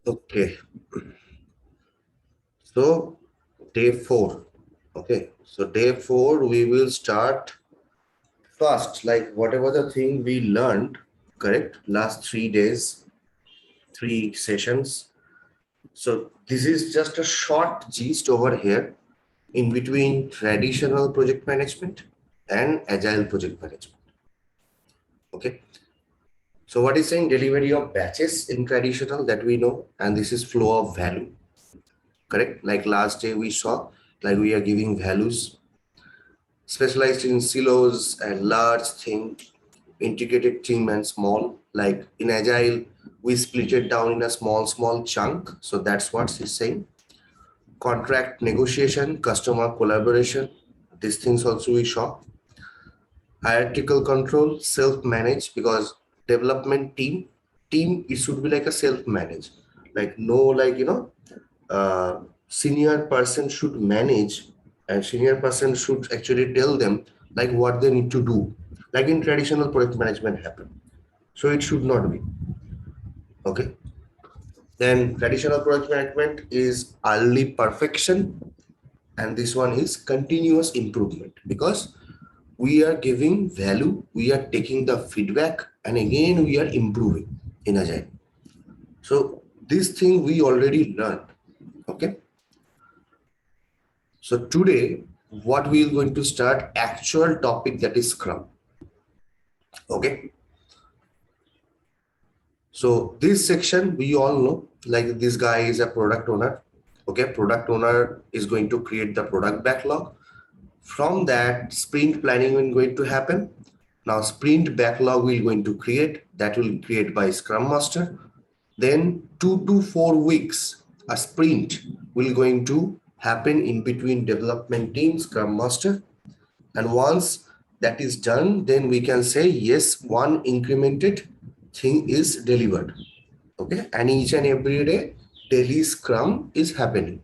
Okay, so day 4. Okay, so day 4 we will start first, like whatever the thing we learned, correct? Last 3 days, 3 sessions. So this is just a short gist over here in between traditional project management and agile project management. Okay. So what is saying delivery of batches in traditional that we know, and this is flow of value, correct? Like last day we saw, like we are giving values specialized in silos and large thing, integrated team and small. Like in agile, we split it down in a small chunk. So that's what he's saying. Contract negotiation, customer collaboration. These things also we saw. Hierarchical control, self-manage, because development team it should be like a self-manage. Like no, like senior person should manage, and senior person should actually tell them like what they need to do, like in traditional project management happen. So it should not be. Okay. Then traditional project management is early perfection, and this one is continuous improvement, because we are giving value, we are taking the feedback, and again we are improving in agile. So this thing we already learned. Okay. So today, what we are going to start actual topic, that is Scrum. Okay. So this section we all know, like this guy is a product owner. Okay, product owner is going to create the product backlog. From that, sprint planning is going to happen. Now sprint backlog will going to create, that will create by Scrum Master. Then 2 to 4 weeks, a sprint will going to happen in between development team, Scrum Master. And once that is done, then we can say, yes, one incremented thing is delivered. Okay. And each and every day, daily Scrum is happening.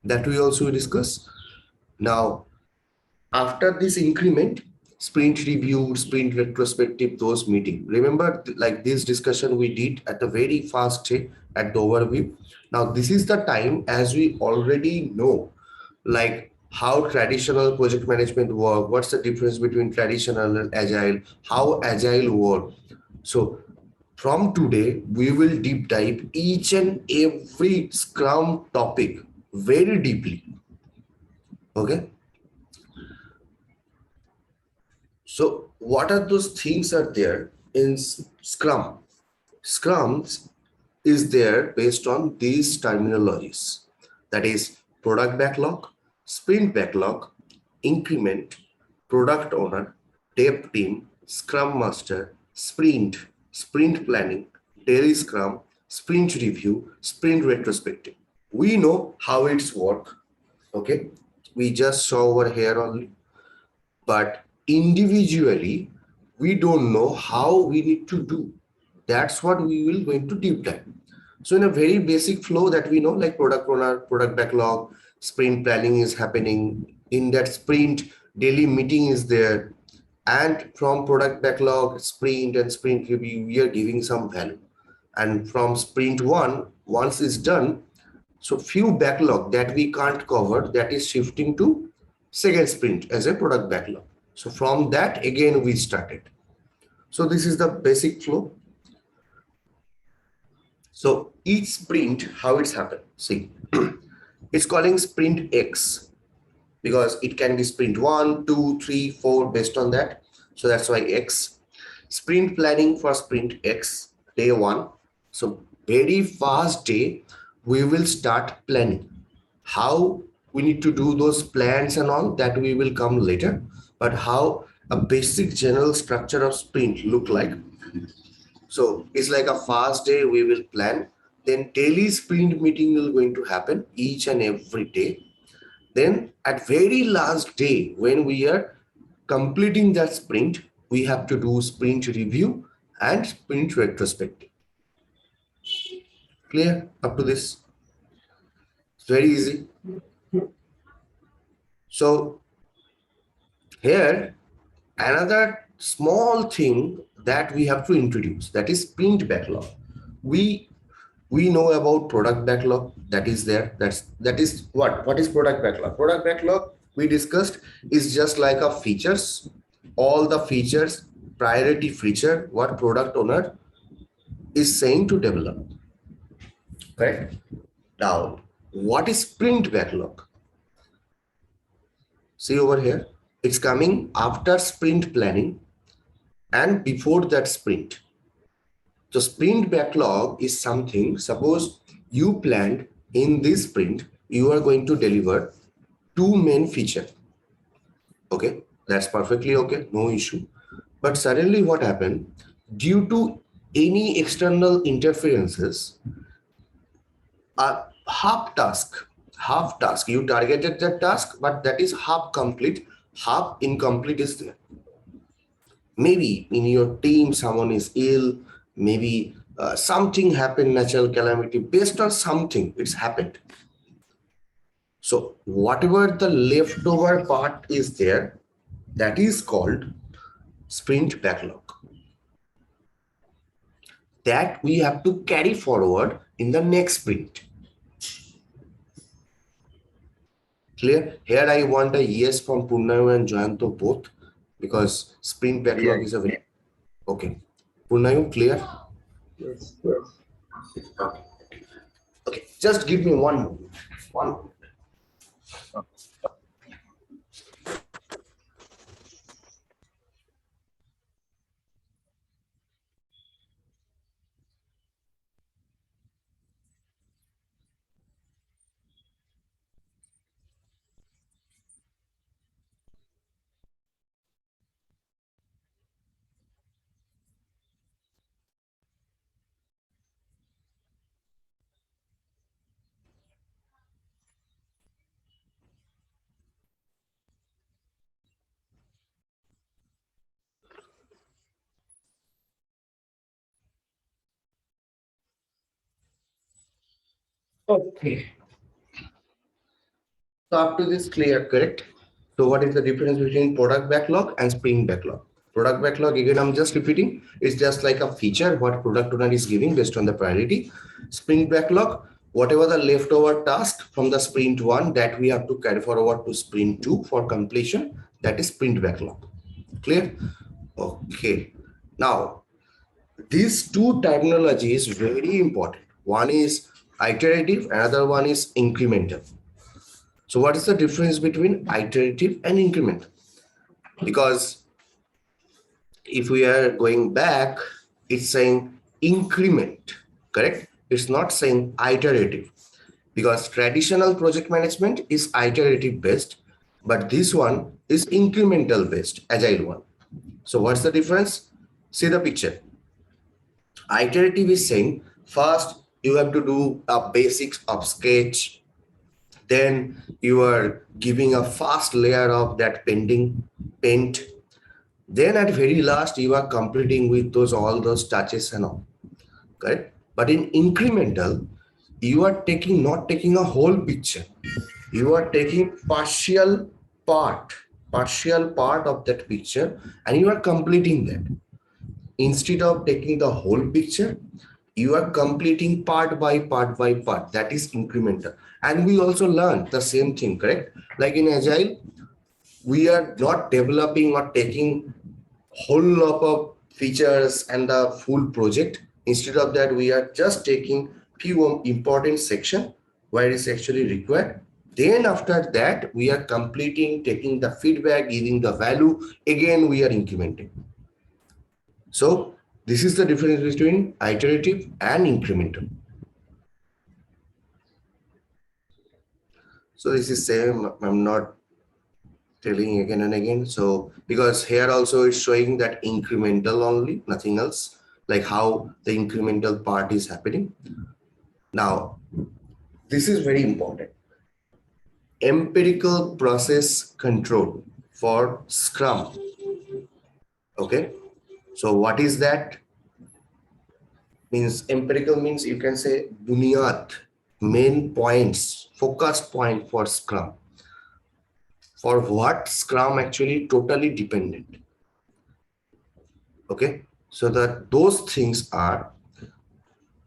That we also discuss. Now, after this increment, sprint review, sprint retrospective, those meeting. Remember, like this discussion we did at the very first day at the overview. Now, this is the time, as we already know, like how traditional project management work, what's the difference between traditional and agile, how agile work. So from today, we will deep dive each and every Scrum topic very deeply. Okay. So what are those things are there in Scrum? Scrum is there based on these terminologies. That is product backlog, sprint backlog, increment, product owner, dev team, Scrum Master, sprint planning, daily Scrum, sprint review, sprint retrospective. We know how it's work. Okay. We just saw over here only, but individually we don't know how we need to do. That's what we will going to deep dive. So in a very basic flow that we know, like product owner, product backlog, sprint planning is happening. In that sprint, daily meeting is there, and from product backlog, sprint and sprint review, we are giving some value. And from sprint one, once it's done, so few backlog that we can't cover, that is shifting to second sprint as a product backlog. So from that, again, we started. So this is the basic flow. So each sprint, how it's happened. See, it's calling sprint X because it can be sprint 1, 2, 3, 4 based on that. So that's why X. Sprint planning for sprint X, day 1. So very fast day, we will start planning. How we need to do those plans and all that we will come later. But how a basic general structure of sprint look like. So it's like a fast day we will plan. Then daily sprint meeting will going to happen each and every day. Then at very last day, when we are completing that sprint, we have to do sprint review and sprint retrospective. Clear up to this? It's very easy. So here, another small thing that we have to introduce, that is sprint backlog. We We know about product backlog, that is there. That is what is product backlog. Product backlog we discussed is just like a features, all the features, priority feature what product owner is saying to develop, correct? Now what is sprint backlog? See over here, it's coming after sprint planning and before that sprint. So sprint backlog is something, suppose you planned in this sprint, you are going to deliver two main feature. Okay, that's perfectly okay, no issue. But suddenly what happened? Due to any external interferences, a half task, you targeted that task, but that is half complete, half incomplete is there. Maybe in your team someone is ill, maybe something happened, natural calamity, based on something it's happened. So whatever the leftover part is there, that is called sprint backlog, that we have to carry forward in the next sprint. Clear? Here I want a yes from Purnayu and Jayanto both, because sprint backlog is a very okay. Purnayu, clear? Yes, yes. Okay. Okay, just give me one moment. One moment. Okay. So up to this clear, correct? So what is the difference between product backlog and sprint backlog? Product backlog, again, I'm just repeating, it's just like a feature what product owner is giving based on the priority. Sprint backlog, whatever the leftover task from the sprint one that we have to carry forward to sprint two for completion, that is sprint backlog. Clear? Okay. Now, these two terminology is very important. One is iterative, another one is incremental. So what is the difference between iterative and incremental? Because if we are going back, it's saying increment, correct? It's not saying iterative, because traditional project management is iterative based, but this one is incremental based, agile one. So what's the difference? See the picture. Iterative is saying first you have to do a basics of sketch, then you are giving a fast layer of that paint, then at very last you are completing with those all those touches and all, correct? But in incremental, you are taking not taking a whole picture, you are taking partial part of that picture, and you are completing that. Instead of taking the whole picture, you are completing part by part by part. That is incremental. And we also learn the same thing, correct? Like in agile, we are not developing or taking whole lot of features and the full project. Instead of that, we are just taking few important section where it's actually required. Then after that, we are completing, taking the feedback, giving the value. Again, we are incrementing. So this is the difference between iterative and incremental. So this is same, I'm not telling again and again. So because here also it's showing that incremental only, nothing else, like how the incremental part is happening. Now, this is very important. Empirical process control for Scrum. Okay. So what is that? Means empirical means you can say bunyad, main points, focus point for Scrum. For what Scrum actually totally dependent. Okay. So that those things are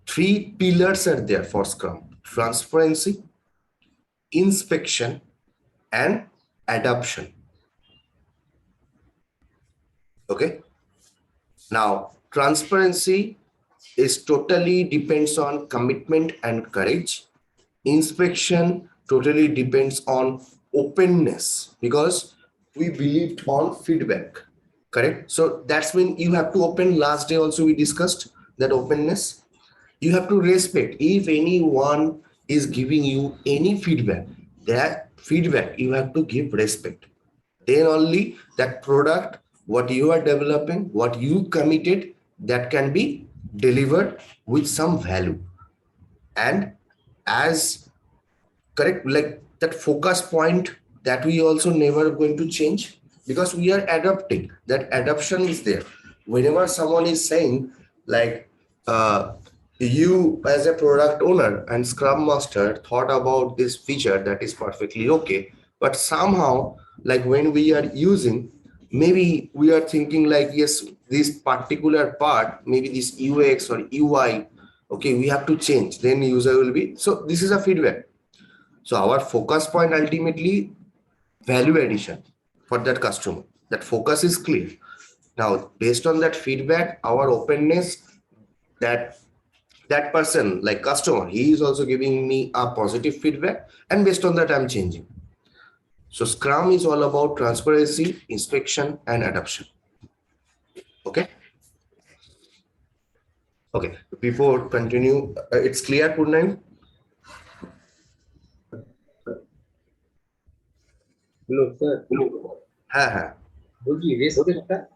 Three pillars are there for Scrum: transparency, inspection, and adoption. Okay. Now, transparency is totally depends on commitment and courage. Inspection totally depends on openness, because we believed on feedback. Correct. So that's when you have to open. Last day also we discussed that openness. You have to respect. If anyone is giving you any feedback, that feedback you have to give respect. Then only that product, what you are developing, what you committed, that can be delivered with some value. And as correct, like that focus point, that we also never going to change, because we are adapting. That adoption is there. Whenever someone is saying like, uh, you as a product owner and scrum master thought about this feature, that is perfectly okay, but somehow, like when we are using, maybe we are thinking like, yes, this particular part, maybe this UX or UI, okay, we have to change, then user will be, so this is a feedback. So our focus point ultimately value addition for that customer. That focus is clear. Now, based on that feedback, our openness, that that person like customer, he is also giving me a positive feedback, and based on that, I'm changing. So Scrum is all about transparency, inspection, and adoption. Okay. Okay. Before continue, it's clear, Purnam? Hello, sir. Ha. Would you respect that?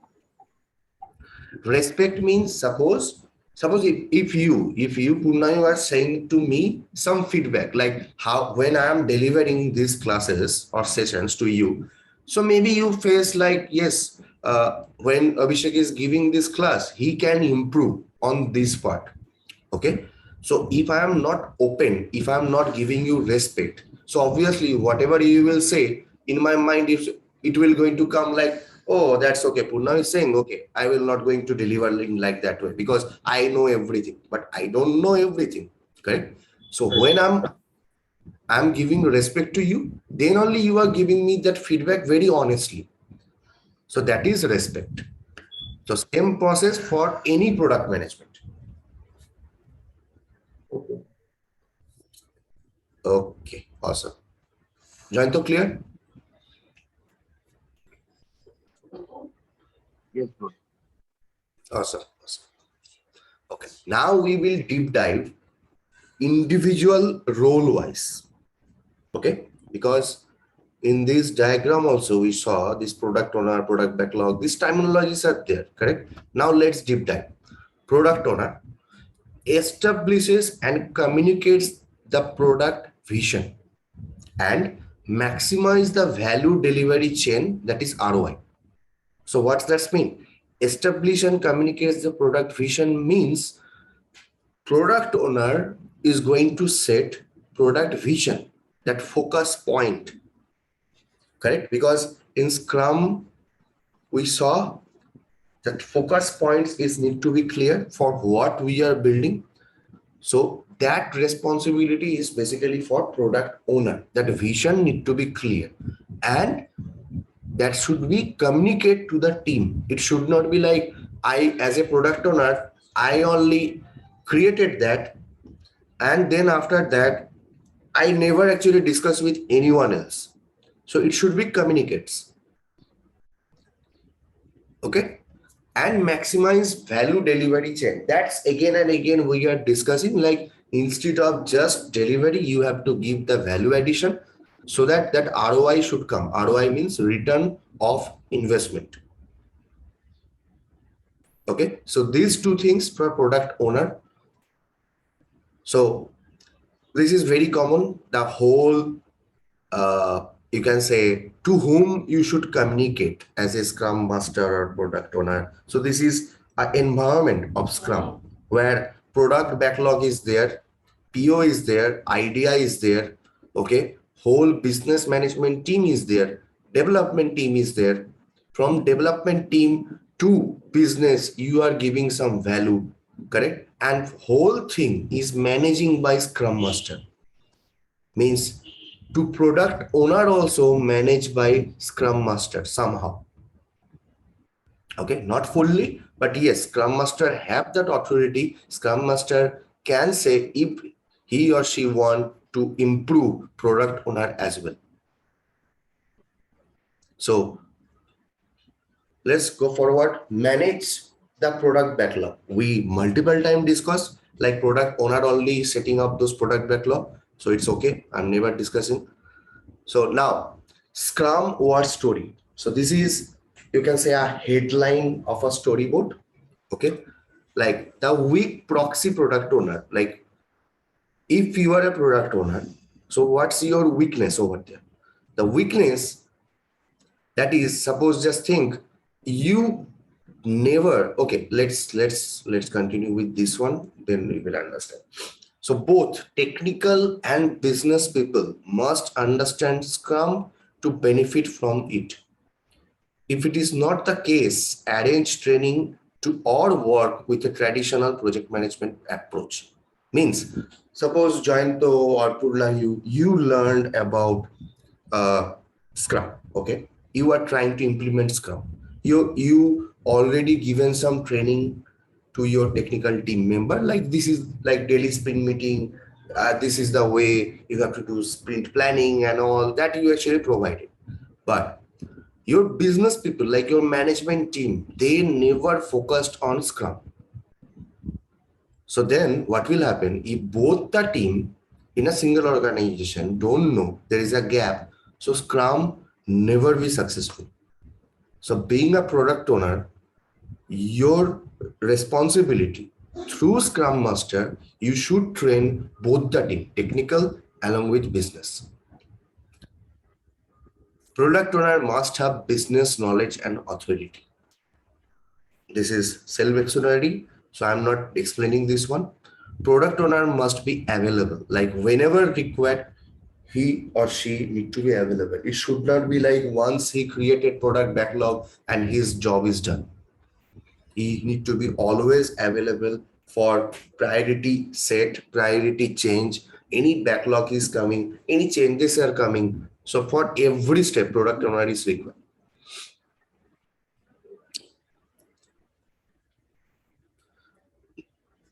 Respect means, suppose if you Purna, you are saying to me some feedback, like how when I am delivering these classes or sessions to you, so maybe you face like, yes, when Abhishek is giving this class, he can improve on this part. Okay. So if I am not open, if I am not giving you respect, so obviously whatever you will say in my mind, if it will going to come like, oh, that's okay, Purna is saying, okay, I will not going to deliver in like that way, because I know everything, but I don't know everything. Correct. So when I'm giving respect to you, then only you are giving me that feedback very honestly. So that is respect. So same process for any product management. Okay. Okay, awesome. Jayanto, clear? Yes, bro. Awesome. Awesome. Okay. Now we will deep dive individual role wise. Okay. Because in this diagram also we saw this product owner, product backlog, these terminologies are there. Correct. Now let's deep dive. Product owner establishes and communicates the product vision and maximize the value delivery chain, that is ROI. So what's that mean? Establish and communicates the product vision means product owner is going to set product vision, that focus point. Correct. Because in Scrum we saw that focus points is need to be clear for what we are building. So that responsibility is basically for product owner. That vision need to be clear, and that should be communicate to the team. It should not be like, I as a product owner, I only created that, and then after that I never actually discuss with anyone else. So it should be communicates. Okay. And maximize value delivery chain. That's again and again we are discussing, like instead of just delivery, you have to give the value addition, so that that ROI should come. ROI means return of investment. Okay. So these two things for product owner. So this is very common. The whole, you can say, to whom you should communicate as a Scrum Master or product owner. So this is an environment of Scrum where product backlog is there, PO is there, idea is there. Okay. Whole business management team is there, development team is there. From development team to business, you are giving some value. correct? And whole thing is managing by Scrum Master. Means to product owner also managed by Scrum Master somehow. Okay, not fully, but yes, Scrum Master have that authority. Scrum Master can say if he or she want to improve product owner as well. So let's go forward. Manage the product backlog. We multiple time discuss like product owner only setting up those product backlog. So it's okay. I'm never discussing. So now Scrum word story. So this is, you can say, a headline of a storyboard. Okay. Like the weak proxy product owner. Like if you are a product owner, so what's your weakness over there? The weakness, that is, suppose just think you never, okay, let's continue with this one, then we will understand. So both technical and business people must understand Scrum to benefit from it. If it is not the case, arrange training to or work with a traditional project management approach. Means suppose Jayanto or Purla, you learned about Scrum. Okay, you are trying to implement Scrum. You already given some training to your technical team member, like this is like daily sprint meeting. This is the way you have to do sprint planning and all that you actually provided. But your business people, like your management team, they never focused on Scrum. So then what will happen if both the team in a single organization don't know there is a gap? So Scrum never be successful. So being a product owner, your responsibility through Scrum Master, you should train both the team, technical along with business. Product owner must have business knowledge and authority. This is self-explanatory, so I'm not explaining this one. Product owner must be available, like whenever required, he or she need to be available. It should not be like once he created product backlog and his job is done. He need to be always available for priority set, priority change. Any backlog is coming, any changes are coming. So for every step, product owner is required.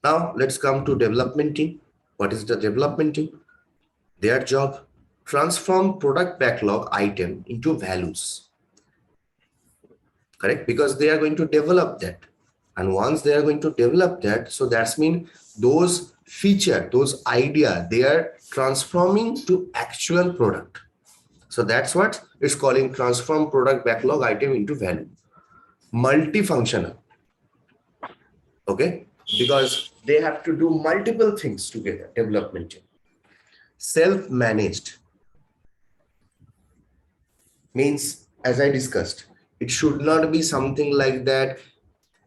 Now let's come to development team. What is the development team? Their job, transform product backlog item into values. Correct? Because they are going to develop that. And once they are going to develop that, so that's mean those feature, those idea, they are transforming to actual product. So that's what it's calling transform product backlog item into value. Multifunctional. Okay? Because they have to do multiple things together, development team. Self-managed means, as I discussed, it should not be something like that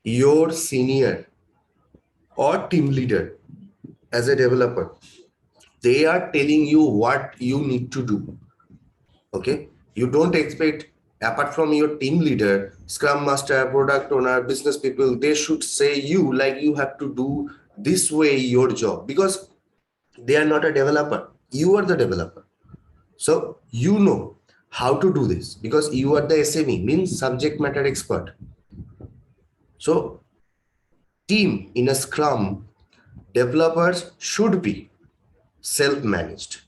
your senior or team leader as a developer, they are telling you what you need to do. Okay, you don't expect, apart from your team leader, scrum master, product owner, business people, they should say you like you have to do this way your job, because they are not a developer, you are the developer. So you know how to do this because you are the SME, means subject matter expert. So team in a scrum, developers should be self-managed,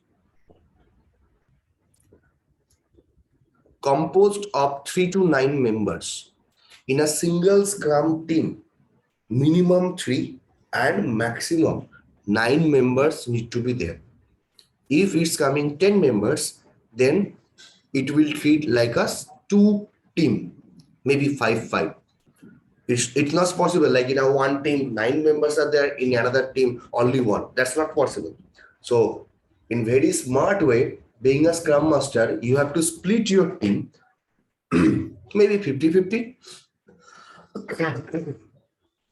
composed of 3 to 9 members. In a single scrum team, minimum 3 and maximum 9 members need to be there. If it's coming 10 members, then it will treat like a 2 team, maybe 5. It's not possible like in a one team 9 members are there, in another team only 1. That's not possible. So in very smart way, being a scrum master, you have to split your team maybe 50-50.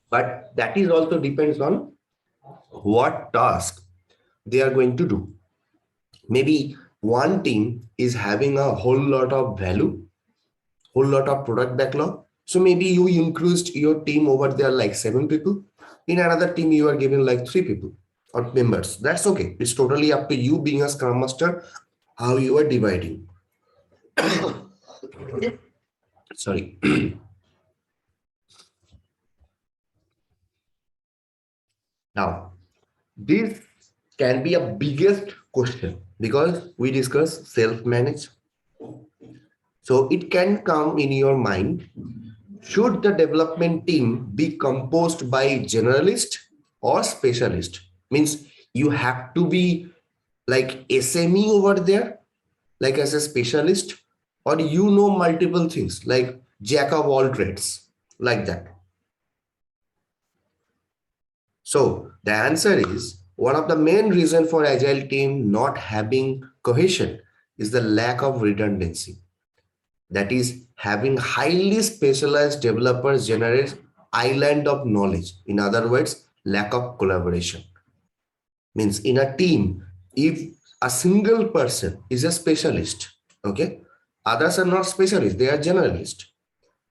But that is also depends on what task they are going to do. Maybe one team is having a whole lot of value, whole lot of product backlog. So maybe you increased your team over there like 7 people. In another team, you are given like 3 people or members. That's okay. It's totally up to you being a Scrum Master, how you are dividing. Sorry. Now, this can be a biggest question because we discuss self-manage. So it can come in your mind, should the development team be composed by generalist or specialist? Means you have to be like SME over there, like as a specialist, or you know multiple things like jack of all trades, like that. So the answer is one of the main reasons for agile team not having cohesion is the lack of redundancy. That is, having highly specialized developers generates island of knowledge. In other words, lack of collaboration. Means in a team, if a single person is a specialist, okay, others are not specialists, they are generalists.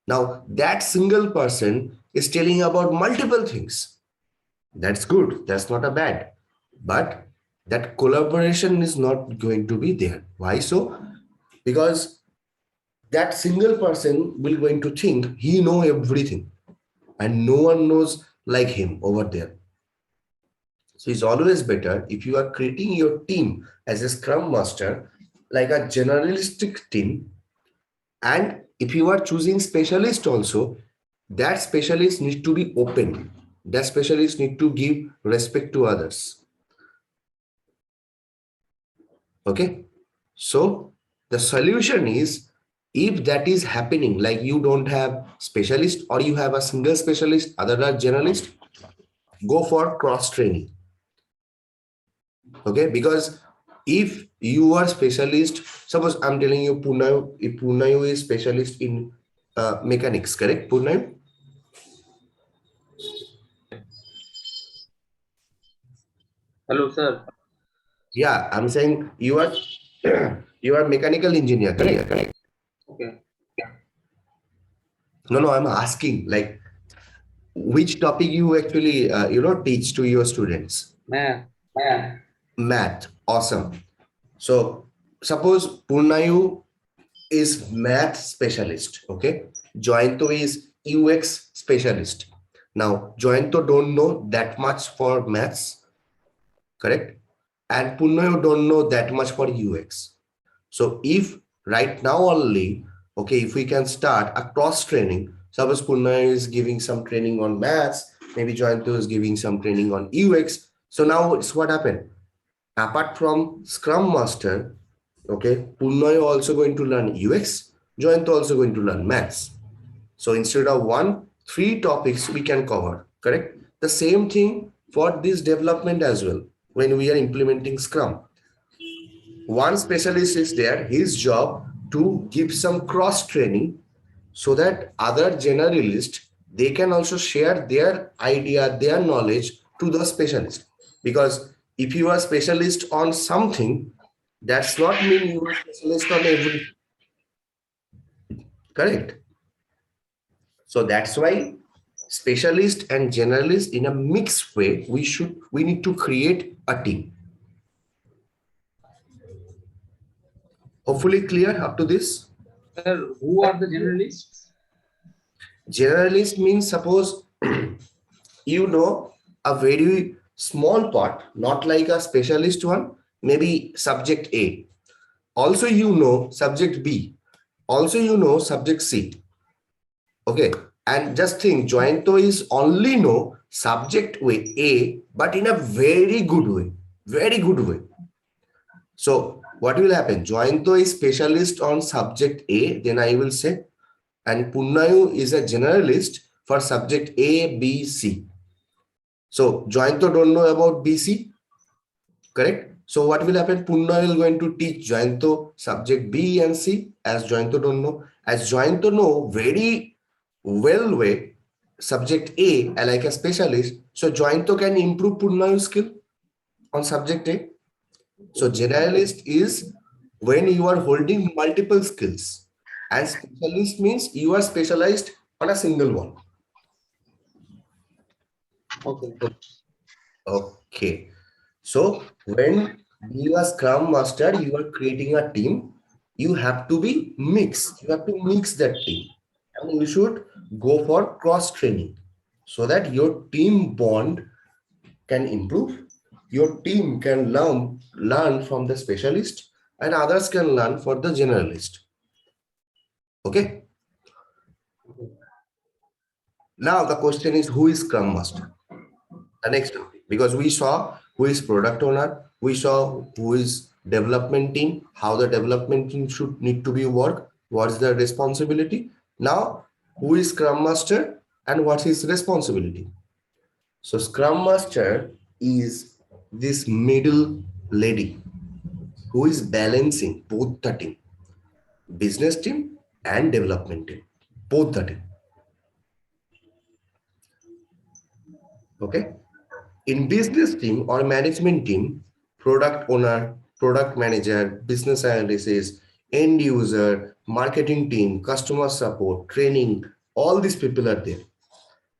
Now that single person is telling about multiple things. That's good, that's not a bad, but that collaboration is not going to be there. Why so? Because that single person will going to think he know everything and no one knows like him over there. So it's always better if you are creating your team as a scrum master, like a generalistic team. And if you are choosing specialist also, that specialist needs to be open. That specialist need to give respect to others. Okay. So the solution is, if that is happening, like you don't have specialist or you have a single specialist, other are generalist, go for cross training. Okay, because if you are specialist, suppose I'm telling you Punayu, if Punayu is specialist in mechanics, correct, Punayu? Hello, sir. Yeah, I'm saying you are you are mechanical engineer, correct? Okay. No, I'm asking like which topic you actually teach to your students. Math. Math, awesome. So suppose Punayu is math specialist, okay? Jointo is UX specialist. Now, Jointo don't know that much for maths, correct? And Punayu don't know that much for UX. So if right now only, okay, if we can start a cross training, suppose Punayu is giving some training on maths, maybe Jointo is giving some training on UX. So now it's what happened. Apart from Scrum Master, okay, Punnoy also going to learn UX, Joyant also going to learn maths. So instead of 3 topics we can cover, correct? The same thing for this development as well. When we are implementing Scrum, one specialist is there, his job to give some cross training so that other generalists, they can also share their idea, their knowledge to the specialist. Because if you are specialist on something, that's not mean you are specialist on everything, correct? So that's why specialist and generalist in a mixed way, we need to create a team. Hopefully clear up to this. Sir, who are the generalists? Generalist means, suppose you know a very small part, not like a specialist one, maybe subject A. Also, you know subject B. Also, you know subject C. Okay. And just think, Jointo is only know subject way A, but in a very good way. Very good way. So what will happen? Jointo is specialist on subject A, then I will say, and Punnayu is a generalist for subject A, B, C. So Jointo don't know about BC, correct? So what will happen? Punna will going to teach Jointo subject B and C as Jointo don't know. As Jointo know very well way subject A like a specialist, so Jointo can improve Punna's skill on subject A. So generalist is when you are holding multiple skills, and specialist means you are specialized on a single one. Okay. Okay. So when being a Scrum Master, you are creating a team, you have to be mixed. You have to mix that team. And you should go for cross training so that your team bond can improve. Your team can learn from the specialist and others can learn for the generalist. Okay. Now the question is, who is Scrum Master? The next topic, because we saw who is product owner, we saw who is development team, how the development team should need to be work, what's the responsibility. Now, who is Scrum Master and what's his responsibility? So Scrum Master is this middle lady who is balancing both the team, business team and development team, both the team. Okay. In business team or management team, product owner, product manager, business analysis, end user, marketing team, customer support, training, all these people are there.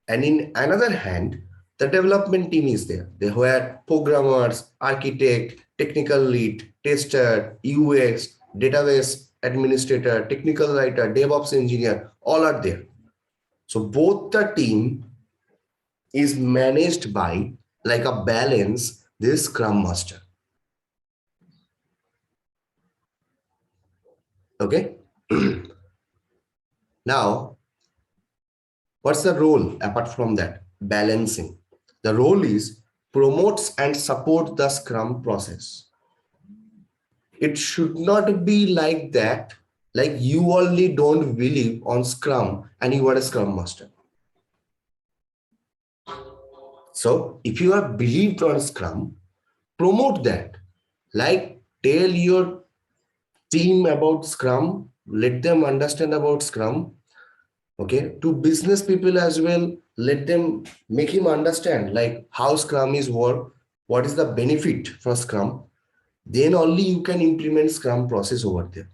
And in another hand, the development team is there. They were programmers, architect, technical lead, tester, UX, database administrator, technical writer, DevOps engineer, all are there. So both the team is managed by like a balance this Scrum Master. Okay. Now, what's the role apart from that? Balancing. The role is promotes and support the Scrum process. It should not be like that, like you only don't believe on Scrum and you are a Scrum Master. So if you are believed on Scrum, promote that. Like tell your team about Scrum, let them understand about Scrum. Okay, to business people as well, let them make him understand like how Scrum is work, what is the benefit for Scrum. Then only you can implement Scrum process over there.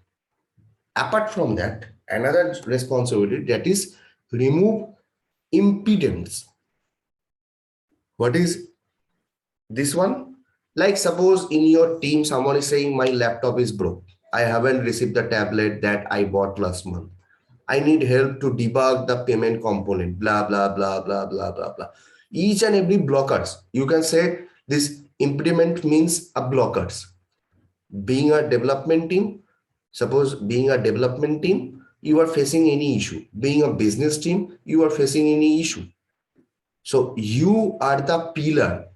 Apart from that, another responsibility that is remove impedance. What is this one? Like suppose in your team, someone is saying my laptop is broke. I haven't received the tablet that I bought last month. I need help to debug the payment component, blah, blah, blah, blah, blah, blah, blah. Each and every blockers, you can say this impediment means a blockers. Being a development team, suppose being a development team, you are facing any issue. Being a business team, you are facing any issue. So you are the pillar.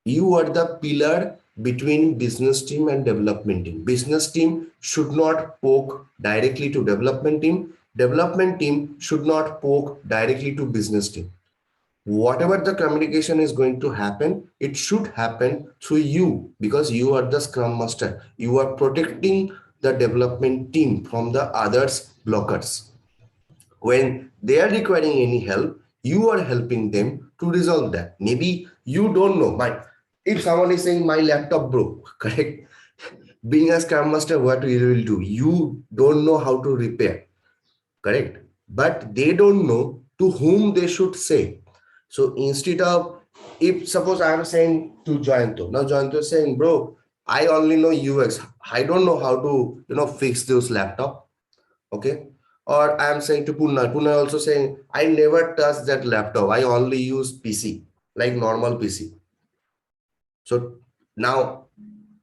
You are the pillar between business team and development team. Business team should not poke directly to development team. Development team should not poke directly to business team. Whatever the communication is going to happen, it should happen through you because you are the Scrum Master. You are protecting the development team from the others blockers. When they are requiring any help, you are helping them to resolve that. Maybe you don't know, but if someone is saying my laptop broke, correct? Being a Scrum Master, what you will do? You don't know how to repair, correct? But they don't know to whom they should say. So instead of, if suppose I am saying to Joyanto, now Joyanto is saying, bro, I only know UX. I don't know how to, fix this laptop. Okay. Or I am saying to Puna also saying, I never touch that laptop. I only use PC, like normal PC. So now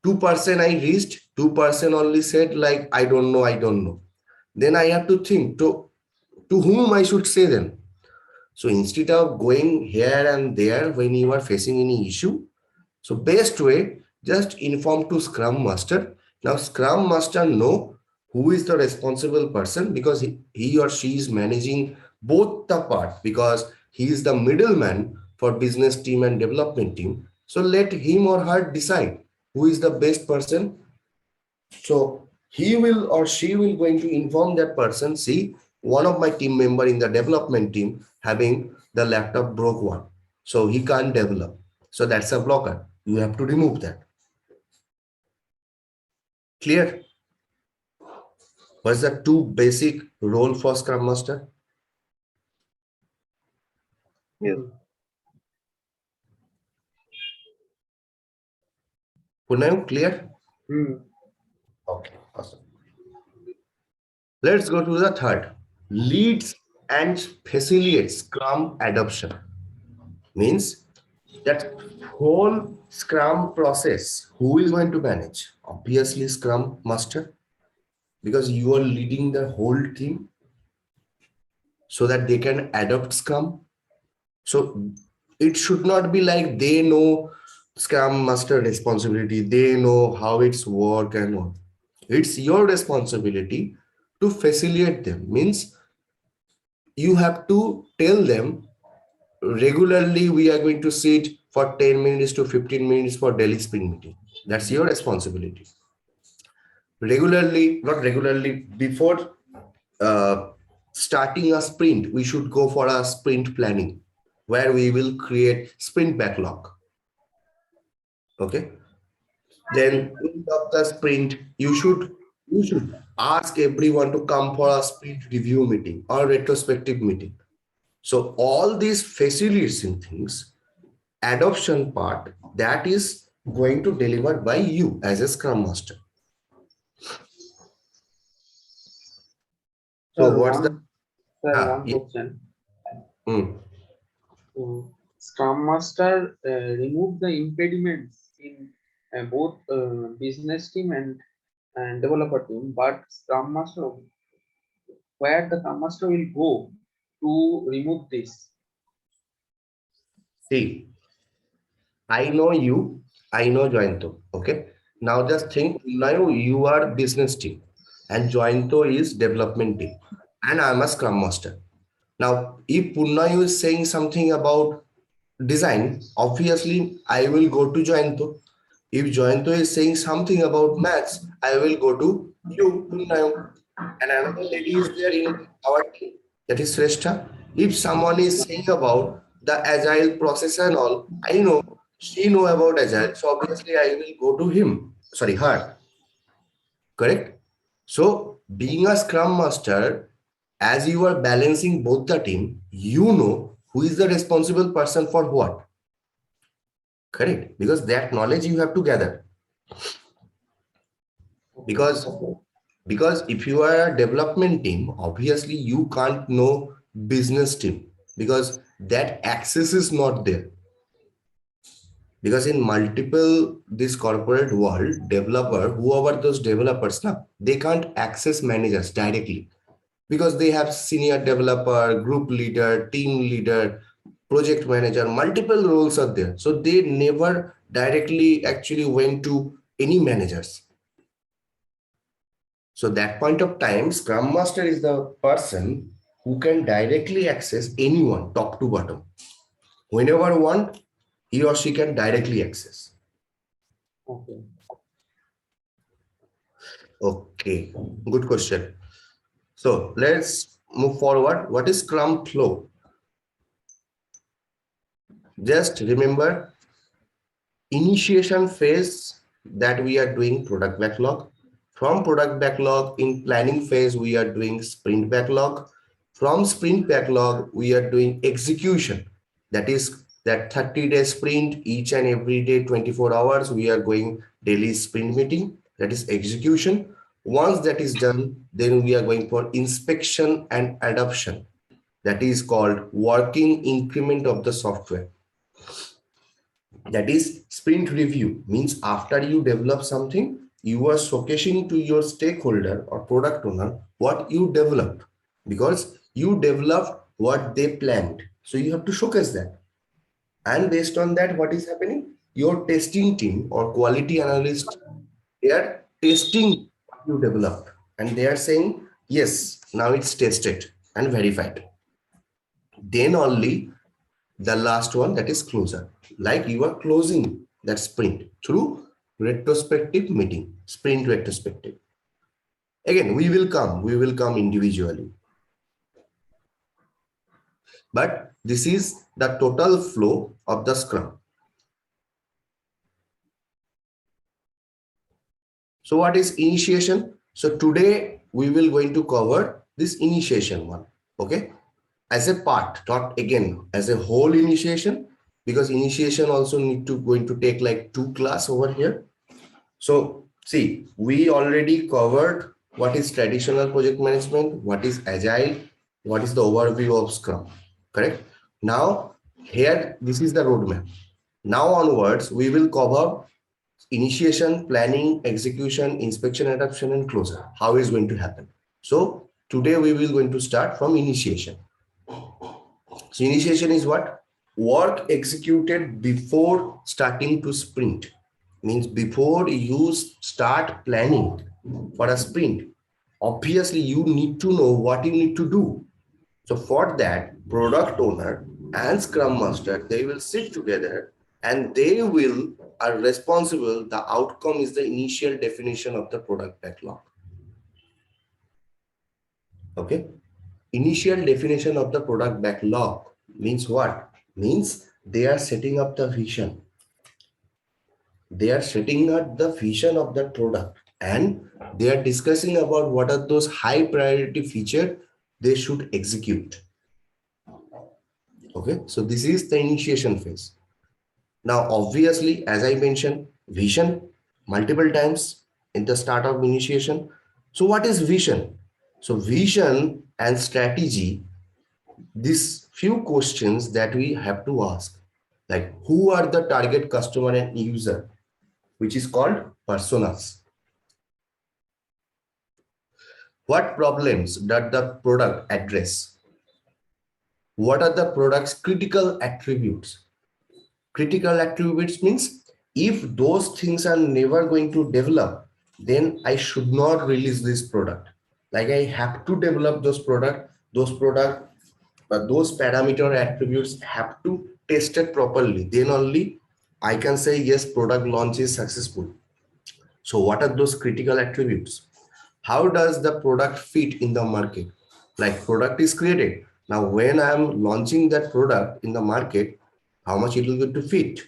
2% I reached, 2% only said like, I don't know, I don't know. Then I have to think to whom I should say then. So instead of going here and there when you are facing any issue, so best way, just inform to Scrum Master. Now Scrum Master know who is the responsible person because he or she is managing both the part because he is the middleman for business team and development team. So let him or her decide who is the best person. So he will or she will going to inform that person, see, one of my team member in the development team having the laptop broke one. So he can't develop. So that's a blocker. You have to remove that. Clear? What's the two basic role for Scrum Master? Yes. Punayam, clear? Okay, awesome. Let's go to the third. Leads and facilitates Scrum adoption. Means that whole Scrum process, who is going to manage? Obviously, Scrum Master, because you are leading the whole team so that they can adopt Scrum. So it should not be like they know Scrum Master responsibility, they know how it's work and all. It's your responsibility to facilitate them. Means you have to tell them regularly we are going to sit for 10 minutes to 15 minutes for daily sprint meeting. That's your responsibility. Regularly, not regularly, before uh, starting a sprint, we should go for a sprint planning where we will create sprint backlog. Okay. Then end of the sprint, you should ask everyone to come for a sprint review meeting or retrospective meeting. So all these facilitating things, adoption part, that is going to deliver by you as a Scrum Master. So Sir, what's the one yeah. question. Mm. Scrum Master remove the impediments in both business team and developer team, but Scrum Master, where the Scrum Master will go to remove this? See, I know you, I know Jointo. Okay. Now just think, now you are business team and Jointo is development team and I'm a Scrum Master. Now, if Punnayu is saying something about design, obviously I will go to Jointo. If Jointo is saying something about maths, I will go to you, Punnayu. And another lady is there in our team, that is Srestha. If someone is saying about the agile process and all, I know she know about agile, so obviously I will go to him. Sorry, her. Correct? So being a scrum master, as you are balancing both the team, you know who is the responsible person for what. Correct? Because that knowledge you have to gather. Because if you are a development team, obviously you can't know business team because that access is not there. Because in multiple this corporate world, developer, whoever those developers now, they can't access managers directly because they have senior developer, group leader, team leader, project manager, multiple roles are there. So they never directly actually went to any managers. So that point of time, Scrum Master is the person who can directly access anyone, top to bottom. Whenever want, he or she can directly access. Okay. Okay, good question. So let's move forward. What is Scrum Flow? Just remember, initiation phase that we are doing product backlog. From product backlog in planning phase, we are doing sprint backlog. From sprint backlog, we are doing execution. That is that 30-day sprint, each and every day, 24 hours, we are going daily sprint meeting. That is execution. Once that is done, then we are going for inspection and adoption. That is called working increment of the software. That is sprint review. Means after you develop something, you are showcasing to your stakeholder or product owner what you developed, because you developed what they planned. So you have to showcase that. And based on that, what is happening? Your testing team or quality analyst, they are testing what you developed and they are saying, yes, now it's tested and verified. Then only the last one, that is closer. Like you are closing that sprint through retrospective meeting, sprint retrospective. Again, we will come individually. But this is the total flow of the Scrum. So what is initiation? So today we will going to cover this initiation one. Okay. As a part, not again as a whole initiation, because initiation also need to going to take like 2 class over here. So see, we already covered what is traditional project management, what is agile, what is the overview of Scrum, correct? Now here, this is the roadmap. Now onwards, we will cover initiation, planning, execution, inspection, adoption, and closure. How is going to happen? So today we will going to start from initiation. So initiation is what? Work executed before starting to sprint. Means before you start planning for a sprint, obviously you need to know what you need to do. So for that, product owner and scrum master, they will sit together and they will are responsible. The outcome is the initial definition of the product backlog. Okay. Initial definition of the product backlog means what? Means they are setting up the vision. They are setting up the vision of that product and they are discussing about what are those high priority features they should execute. Okay, so this is the initiation phase. Now, obviously, as I mentioned, vision multiple times in the start of initiation. So what is vision? So vision and strategy, these few questions that we have to ask, like who are the target customer and user, which is called personas. What problems does the product address? What are the product's critical attributes? Critical attributes means if those things are never going to develop, then I should not release this product. Like I have to develop those parameter attributes have to test it properly. Then only I can say yes, product launch is successful. So what are those critical attributes? How does the product fit in the market? Like product is created. Now, when I'm launching that product in the market, how much it will get to fit?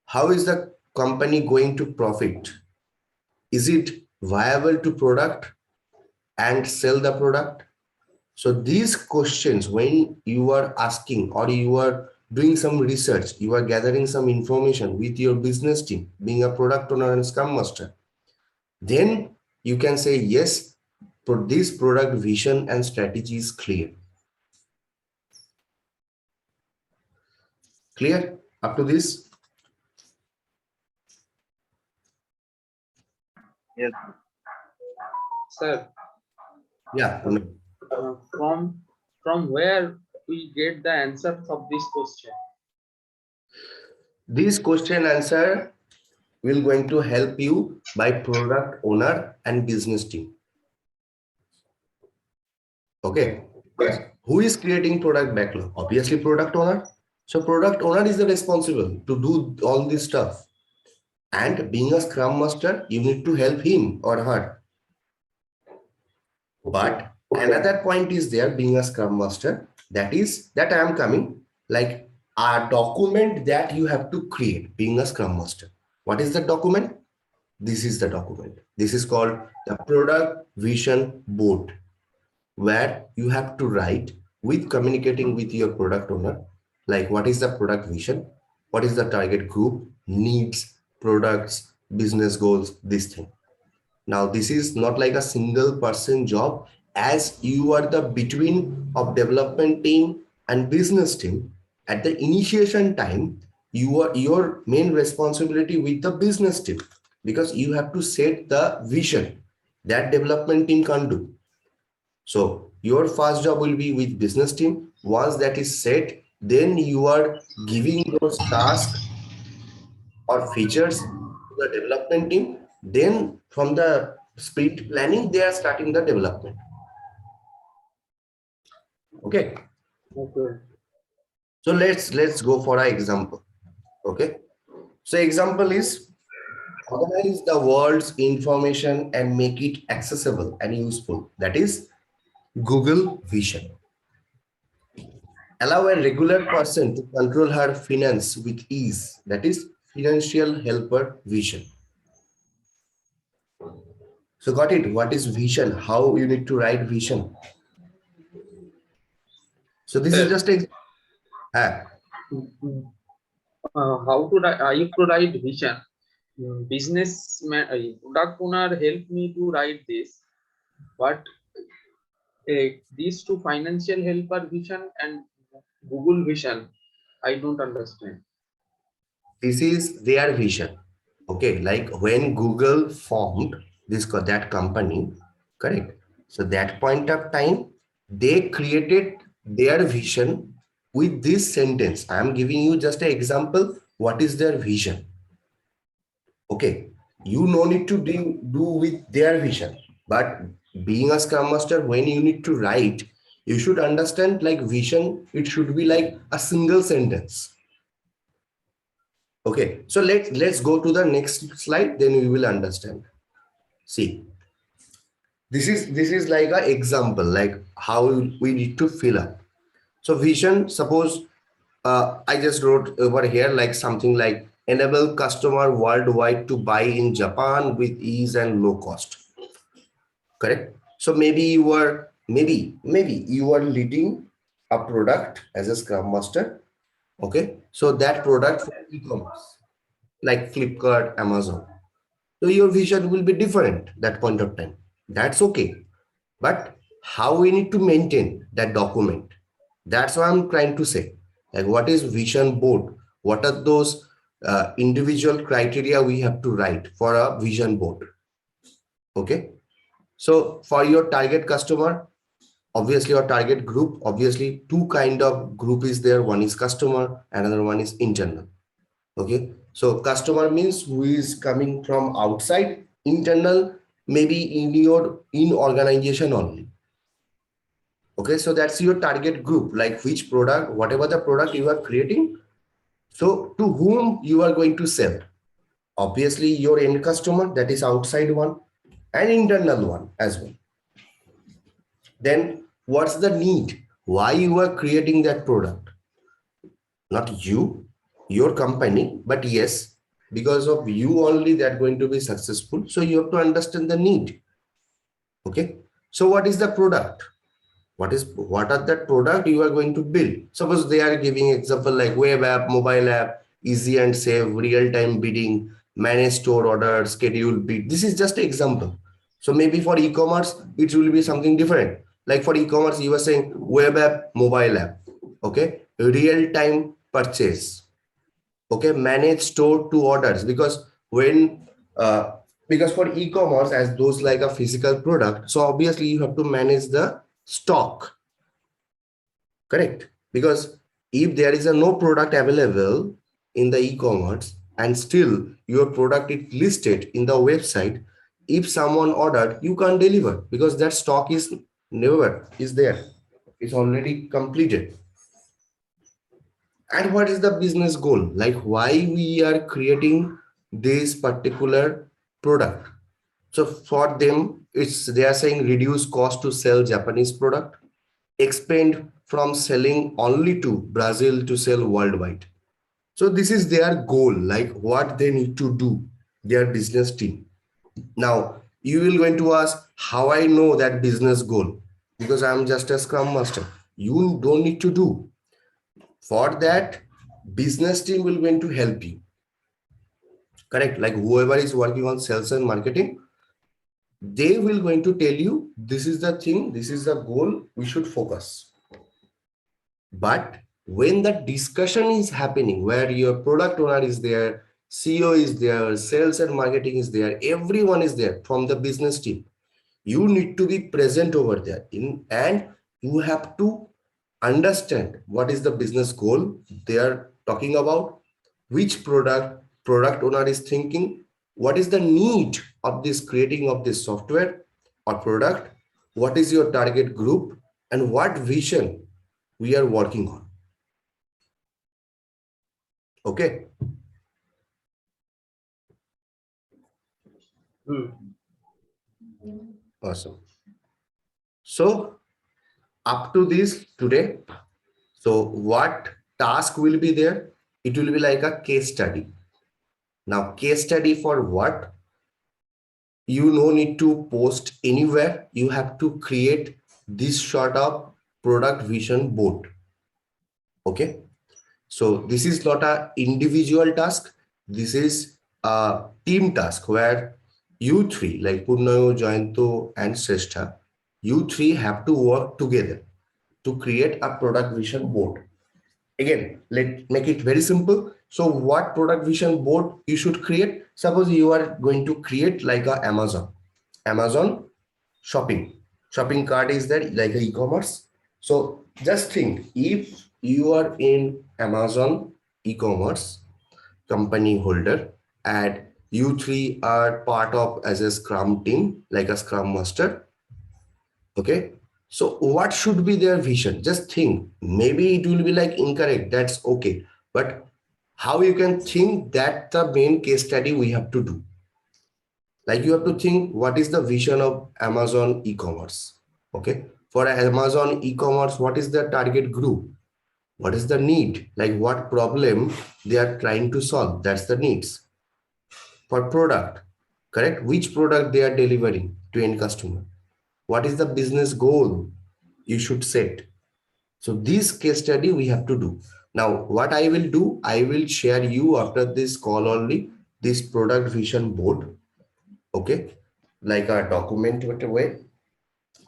How is the company going to profit? Is it viable to product and sell the product? So these questions, when you are asking or you are doing some research, you are gathering some information with your business team, being a product owner and scrum master, then you can say, yes, for this product vision and strategy is clear. Clear up to this? Yes. Sir, Yeah. from where we get the answers of this question? This question answer will going to help you by product owner and business team. Okay. Who is creating product backlog? Obviously product owner. So product owner is the responsible to do all this stuff. And being a scrum master, you need to help him or her. But another point is there, being a scrum master, that is that I am coming, like a document that you have to create being a scrum master. What is the document? This is the document. This is called the product vision board, where you have to write with communicating with your product owner, like what is the product vision, what is the target group, needs, products, business goals, this thing. Now, this is not like a single person job, as you are the between of development team and business team. At the initiation time, you are your main responsibility with the business team, because you have to set the vision that development team can't do. So your first job will be with business team. Once that is set, then you are giving those tasks or features to the development team. Then from the sprint planning, they are starting the development. Okay. Okay. So let's go for an example. Okay. So example is organize the world's information and make it accessible and useful. That is Google Vision. Allow a regular person to control her finance with ease. That is financial helper vision. So got it. What is vision? How you need to write vision? So this is Sir, just a how to write, I have to write vision. product owner helped me to write this, but these two financial helper vision and Google vision, I don't understand. This is their vision. Okay, like when Google formed that company, correct? So that point of time, they created their vision with this sentence. I am giving you just an example. What is their vision? Okay, you no need to do with their vision, but being a Scrum Master, when you need to write, you should understand like vision. It should be like a single sentence. Okay, so let's go to the next slide, then we will understand. See, this is like an example, like how we need to fill up. So vision, suppose I just wrote over here like something like enable customer worldwide to buy in Japan with ease and low cost. Correct. So maybe you are leading a product as a Scrum Master. Okay, so that product for e-commerce like Flipkart, Amazon. So your vision will be different that point of time. That's okay. But how we need to maintain that document? That's what I'm trying to say. Like what is vision board? What are those individual criteria we have to write for a vision board? Okay. So for your target customer, obviously your target group, obviously two kind of group is there. One is customer, another one is internal. Okay, so customer means who is coming from outside, internal maybe in your in organization only. Okay, so that's your target group, like which product, whatever the product you are creating, so to whom you are going to sell. Obviously your end customer, that is outside one, and internal one as well. Then what's the need, why you are creating that product? Not you, your company, but yes, because of you only that going to be successful. So you have to understand the need. Okay. So what is the product? What are that product you are going to build? Suppose they are giving example like web app, mobile app, easy and safe, real-time bidding, manage store order, schedule bid. This is just an example. So maybe for e-commerce, it will be something different. Like for e-commerce, you are saying web app, mobile app. Okay. Real-time purchase. Okay, manage store to orders, because when because for e-commerce, as those like a physical product, so obviously you have to manage the stock. Correct, because if there is a no product available in the e-commerce and still your product is listed in the website, if someone ordered, you can't deliver because that stock is never is there, it's already completed. And what is the business goal, like why we are creating this particular product? So for them, it's they are saying reduce cost to sell Japanese product, expand from selling only to Brazil to sell worldwide. So this is their goal, like what they need to do, their business team. Now you will going to ask how I know that business goal, because I'm just a Scrum Master. You don't need to do. For that, business team will going to help you. Correct, like whoever is working on sales and marketing, they will going to tell you this is the thing, this is the goal we should focus. But when the discussion is happening where your product owner is there, CEO is there, sales and marketing is there, everyone is there from the business team, you need to be present over there and you have to understand what is the business goal they are talking about, which product owner is thinking, what is the need of this creating of this software or product, what is your target group, and what vision we are working on. Okay. Awesome. So up to this today, so what task will be there? It will be like a case study. Now, case study for what? You no need to post anywhere. You have to create this sort of product vision board. Okay. So this is not a individual task. This is a team task where you three, like Purnayo, Jayanto, and Srestha, you three have to work together to create a product vision board. Again, let's make it very simple. So what product vision board you should create? Suppose you are going to create like a Amazon shopping cart is there like a e-commerce. So just think, if you are in Amazon e-commerce company holder and you three are part of as a scrum team, like a scrum master. Okay, so what should be their vision? Just think. Maybe it will be like incorrect, that's okay, but how you can think that the main case study we have to do, like you have to think what is the vision of Amazon e-commerce. Okay, for Amazon e-commerce, what is the target group, what is the need, like what problem they are trying to solve, that's the needs. For product, correct, which product they are delivering to end customer, what is the business goal you should set. So this case study we have to do. Now what I will do, I will share you after this call only this product vision board. Okay, like a document way.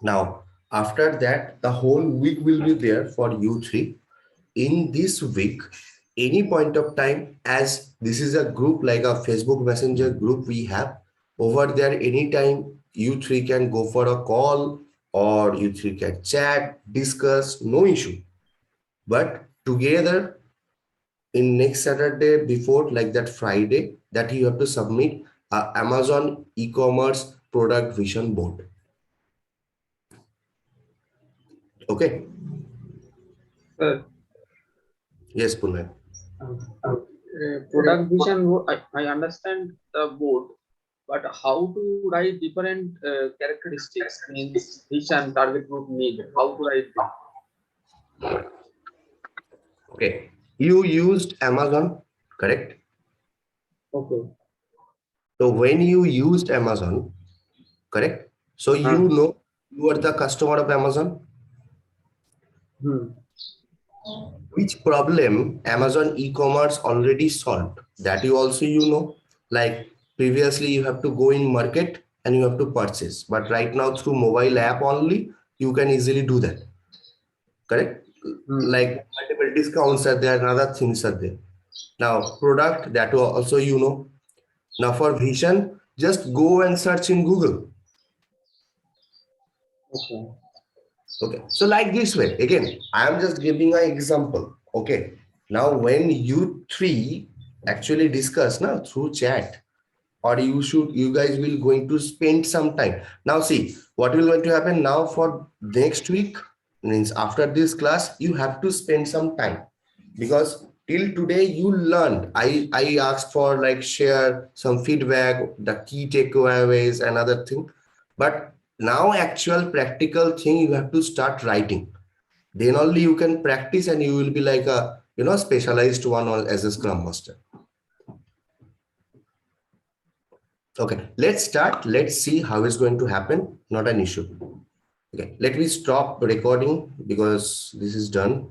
Now after that the whole week will be there for you three. In this week, any point of time, as this is a group like a Facebook Messenger group we have, over there anytime you three can go for a call or you three can chat, discuss, no issue. But together in next Saturday before like that Friday, that you have to submit a Amazon e-commerce product vision board. Okay. Yes, Punay. Product vision, I understand the board, but how to write different characteristics means vision, target group, need. How to write them? Okay. You used Amazon, correct? Okay. So when you used Amazon, correct? So you Uh, know you are the customer of Amazon. hmm. Which problem Amazon e-commerce already solved? That you also you know. Like previously you have to go in market and you have to purchase, but right now through mobile app only you can easily do that. Correct? Hmm. Like multiple discounts are there and other things are there. Now product that also you know. Now for vision, just go and search in Google. Okay. Okay, so like this way, again, I am just giving an example. Okay, now when you three actually discuss now through chat, or you guys will going to spend some time. Now see what will going to happen now for next week, means after this class, you have to spend some time because till today you learned. I asked for like share some feedback, the key takeaways and other thing, but now actual practical thing you have to start writing. Then only you can practice and you will be like a specialized one or as a scrum master. Okay, let's start. Let's see how it's going to happen. Not an issue. Okay, let me stop recording because this is done.